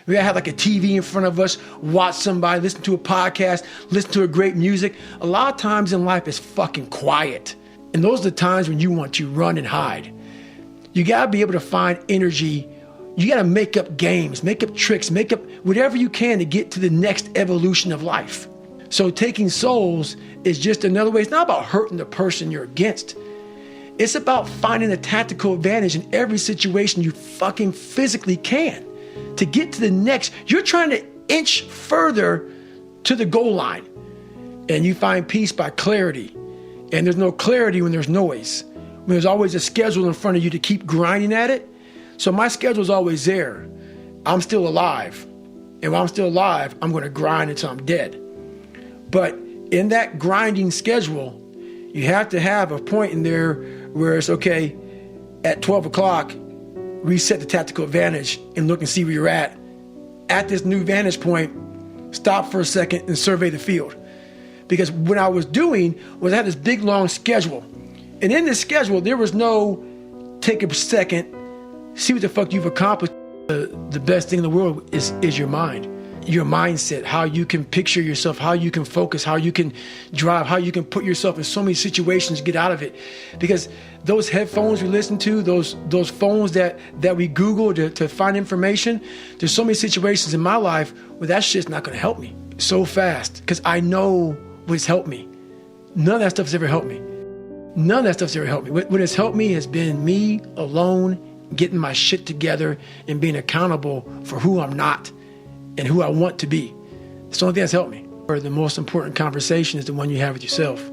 We gotta have like a TV in front of us, watch somebody, listen to a podcast, listen to a great music. A lot of times in life it's fucking quiet. And those are the times when you want to run and hide. You gotta be able to find energy. You gotta make up games, make up tricks, make up whatever you can to get to the next evolution of life. So taking souls is just another way. It's not about hurting the person you're against. It's about finding a tactical advantage in every situation you fucking physically can to get to the next. You're trying to inch further to the goal line, and you find peace by clarity. And there's no clarity when there's noise. When there's always a schedule in front of you to keep grinding at it. So my schedule's always there. I'm still alive. And while I'm still alive, I'm going to grind until I'm dead. But in that grinding schedule, you have to have a point in there where it's okay, at 12 o'clock, reset the tactical advantage and look and see where you're at. At this new vantage point, stop for a second and survey the field. Because what I was doing was I had this big, long schedule. And in this schedule, there was no take a second, see what the fuck you've accomplished. The best thing in the world is your mind. Your mindset, how you can picture yourself, how you can focus, how you can drive, how you can put yourself in so many situations to get out of it. Because those headphones we listen to, those phones that we Google to find information, there's so many situations in my life where that shit's not gonna help me so fast because I know what's helped me. None of that stuff has ever helped me. None of that stuff's ever helped me. What has helped me has been me alone, getting my shit together and being accountable for who I'm not and who I want to be. It's the only thing that's helped me. Or the most important conversation is the one you have with yourself.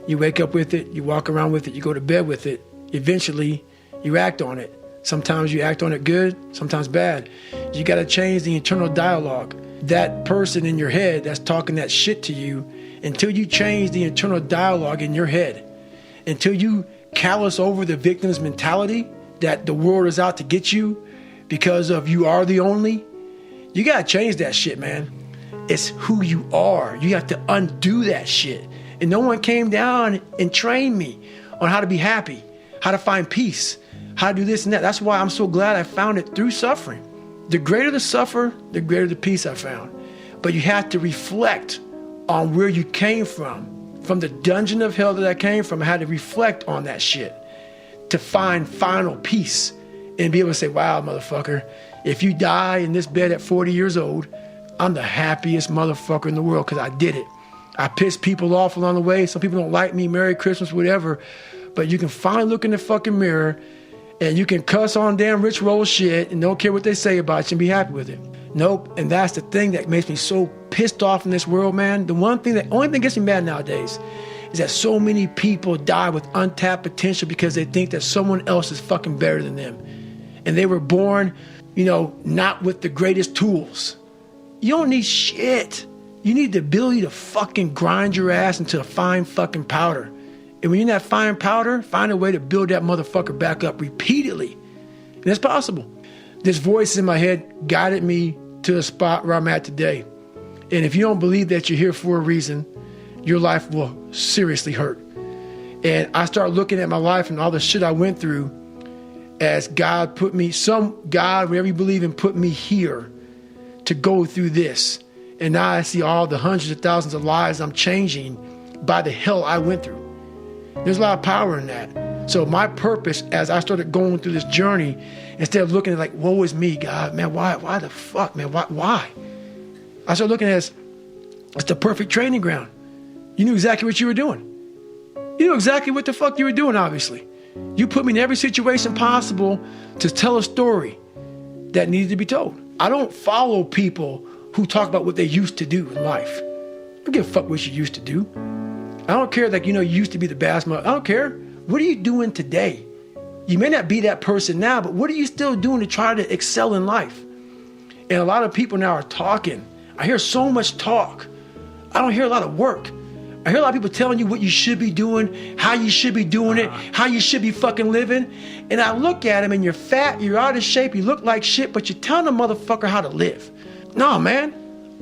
You wake up with it, you walk around with it, you go to bed with it. Eventually, you act on it. Sometimes you act on it good, sometimes bad. You gotta change the internal dialogue. That person in your head that's talking that shit to you, until you change the internal dialogue in your head, until you callous over the victim's mentality that the world is out to get you because of you are the only, you gotta change that shit, man. It's who you are. You have to undo that shit. And no one came down and trained me on how to be happy, how to find peace, how to do this and that. That's why I'm so glad I found it through suffering. The greater the suffer, the greater the peace I found. But you have to reflect on where you came from the dungeon of hell that I came from. I had to reflect on that shit to find final peace and be able to say, wow, motherfucker, if you die in this bed at 40 years old, I'm the happiest motherfucker in the world because I did it. I pissed people off along the way. Some people don't like me, Merry Christmas, whatever. But you can finally look in the fucking mirror and you can cuss on damn rich roll shit and don't care what they say about you and be happy with it. Nope. And that's the thing that makes me so pissed off in this world, man. The only thing that gets me mad nowadays is that so many people die with untapped potential because they think that someone else is fucking better than them. And they were born, not with the greatest tools. You don't need shit. You need the ability to fucking grind your ass into a fine fucking powder. And when you're in that fine powder, find a way to build that motherfucker back up repeatedly. And it's possible. This voice in my head guided me to the spot where I'm at today. And if you don't believe that you're here for a reason, your life will seriously hurt. And I start looking at my life and all the shit I went through as God put me, whatever you believe in, put me here to go through this. And now I see all the hundreds of thousands of lives I'm changing by the hell I went through. There's a lot of power in that. So my purpose as I started going through this journey, instead of looking at like, woe is me, God, man, why the fuck, man, why? I started looking at it as, it's the perfect training ground. You knew exactly what you were doing. You knew exactly what the fuck you were doing, obviously. You put me in every situation possible to tell a story that needed to be told. I don't follow people who talk about what they used to do in life. I don't give a fuck what you used to do. I don't care that, you used to be the best mother. I don't care. What are you doing today? You may not be that person now, but what are you still doing to try to excel in life? And a lot of people now are talking. I hear so much talk. I don't hear a lot of work. I hear a lot of people telling you what you should be doing, how you should be doing it, how you should be fucking living. And I look at them and you're fat, you're out of shape, you look like shit, but you're telling the motherfucker how to live. No, man,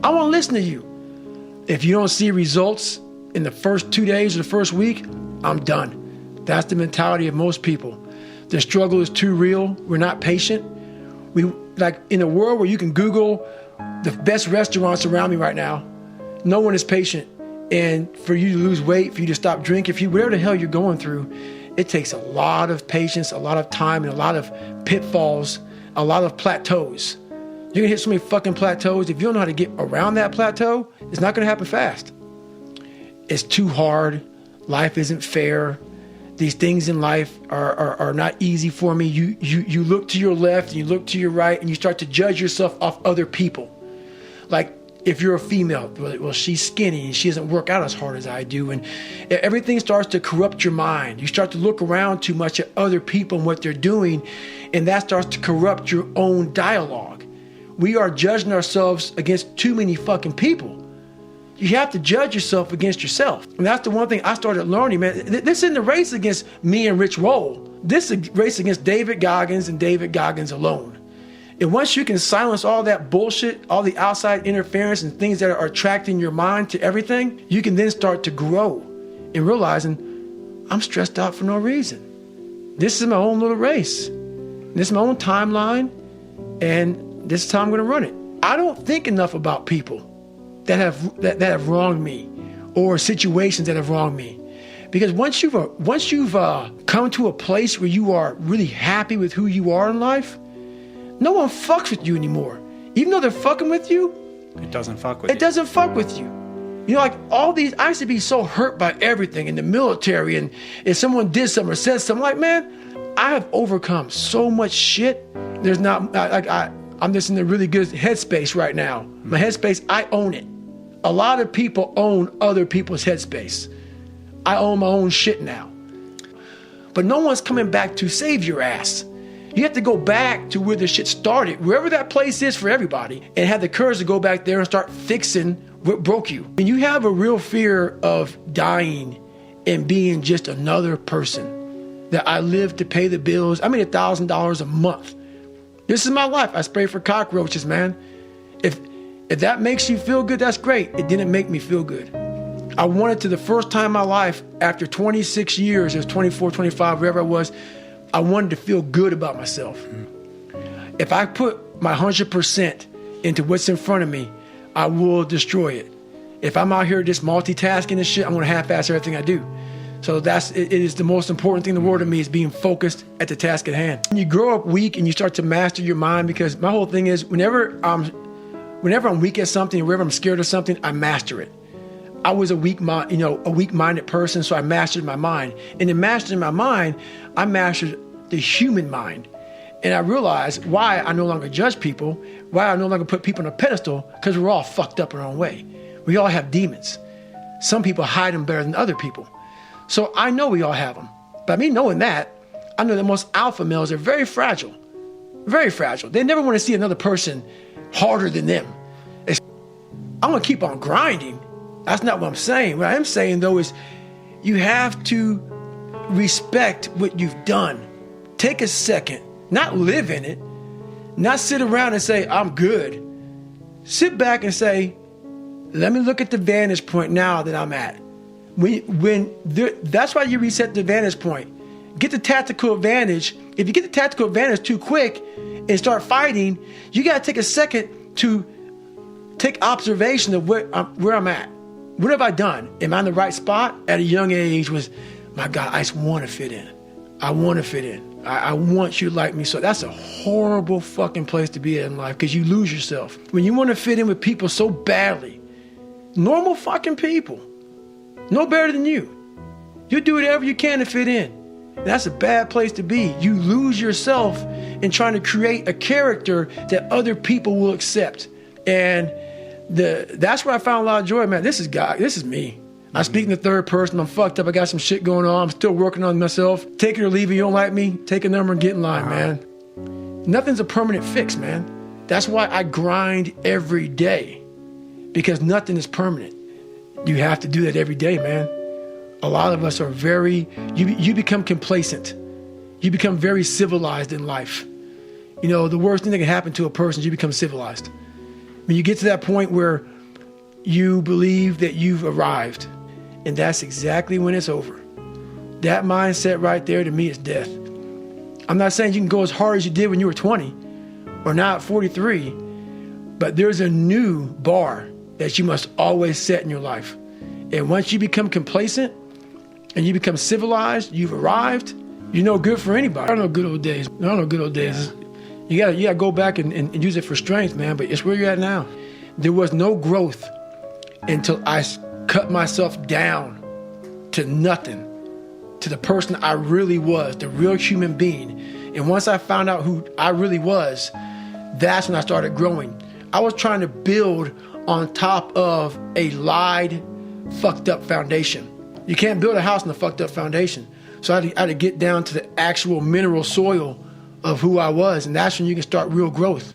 I want to listen to you. If you don't see results in the first 2 days or the first week, I'm done. That's the mentality of most people. The struggle is too real. We're not patient. like in a world where you can Google the best restaurants around me right now, no one is patient. And for you to lose weight, for you to stop drinking, whatever the hell you're going through, it takes a lot of patience, a lot of time, and a lot of pitfalls, a lot of plateaus. You're gonna hit so many fucking plateaus. If you don't know how to get around that plateau, it's not gonna happen fast. It's too hard. Life isn't fair. These things in life are not easy for me. You look to your left and you look to your right and you start to judge yourself off other people. Like if you're a female, well, she's skinny and she doesn't work out as hard as I do. And everything starts to corrupt your mind. You start to look around too much at other people and what they're doing, and that starts to corrupt your own dialogue. We are judging ourselves against too many fucking people. You have to judge yourself against yourself. And that's the one thing I started learning, man. This isn't a race against me and Rich Roll. This is a race against David Goggins and David Goggins alone. And once you can silence all that bullshit, all the outside interference and things that are attracting your mind to everything, you can then start to grow in realizing I'm stressed out for no reason. This is my own little race. This is my own timeline, and this is how I'm going to run it. I don't think enough about people that have wronged me, or situations that have wronged me, because once you've come to a place where you are really happy with who you are in life, no one fucks with you anymore. Even though they're fucking with you, it doesn't fuck with you. It doesn't fuck with you. You know, like all these, I used to be so hurt by everything in the military, and if someone did something or said something, like, man, I have overcome so much shit. There's not, I'm just in a really good headspace right now. My headspace, I own it. A lot of people own other people's headspace. I own my own shit now. But no one's coming back to save your ass. You have to go back to where the shit started, wherever that place is for everybody, and have the courage to go back there and start fixing what broke you. When you have a real fear of dying and being just another person, that I live to pay the bills, I made $1,000 a month. This is my life. I spray for cockroaches, man. If that makes you feel good, that's great. It didn't make me feel good. I wanted to, the first time in my life, after 26 years, it was 24, 25, wherever I was, I wanted to feel good about myself. If I put my 100% into what's in front of me, I will destroy it. If I'm out here just multitasking and shit, I'm gonna half-ass everything I do. So it is the most important thing in the world to me, is being focused at the task at hand. When you grow up weak and you start to master your mind, because my whole thing is whenever I'm weak at something, or whenever I'm scared of something, I master it. I was a weak-minded person, so I mastered my mind. And in mastering my mind, I mastered the human mind. And I realized why I no longer judge people, why I no longer put people on a pedestal, because we're all fucked up in our own way. We all have demons. Some people hide them better than other people. So I know we all have them. But me knowing that, I know that most alpha males are very fragile. Very fragile. They never want to see another person harder than them. I'm going to keep on grinding. That's not what I'm saying. What I am saying, though, is you have to respect what you've done. Take a second, not live in it, not sit around and say, I'm good. Sit back and say, let me look at the vantage point now that I'm at. That's why you reset the vantage point. Get the tactical advantage. If you get the tactical advantage too quick and start fighting, you got to take a second to take observation of where I'm at. What have I done? Am I in the right spot? At a young age was, my God, I just want to fit in. I want to fit in. I want you to like me. So that's a horrible fucking place to be in life, because you lose yourself. When you want to fit in with people so badly, normal fucking people, no better than you. You do whatever you can to fit in. And that's a bad place to be. You lose yourself in trying to create a character that other people will accept. And that's where I found a lot of joy, man. This is God. This is me. I speak in the third person. I'm fucked up. I got some shit going on. I'm still working on myself. Take it or leave it. You don't like me? Take a number and get in line, man. Nothing's a permanent fix, man. That's why I grind every day, because nothing is permanent. You have to do that every day, man. A lot of us are you become complacent. You become very civilized in life. You know, the worst thing that can happen to a person is you become civilized. When you get to that point where you believe that you've arrived, and that's exactly when it's over. That mindset right there, to me, is death. I'm not saying you can go as hard as you did when you were 20, or now at 43, but there's a new bar that you must always set in your life. And once you become complacent and you become civilized, you've arrived, you're no good for anybody. There are no good old days. There are no good old days. You gotta go back and use it for strength, man, but it's where you're at now. There was no growth until I cut myself down to nothing, to the person I really was, the real human being. And once I found out who I really was, that's when I started growing. I was trying to build on top of a lied, fucked up foundation. You can't build a house on a fucked up foundation. So I had to get down to the actual mineral soil of who I was, and that's when you can start real growth.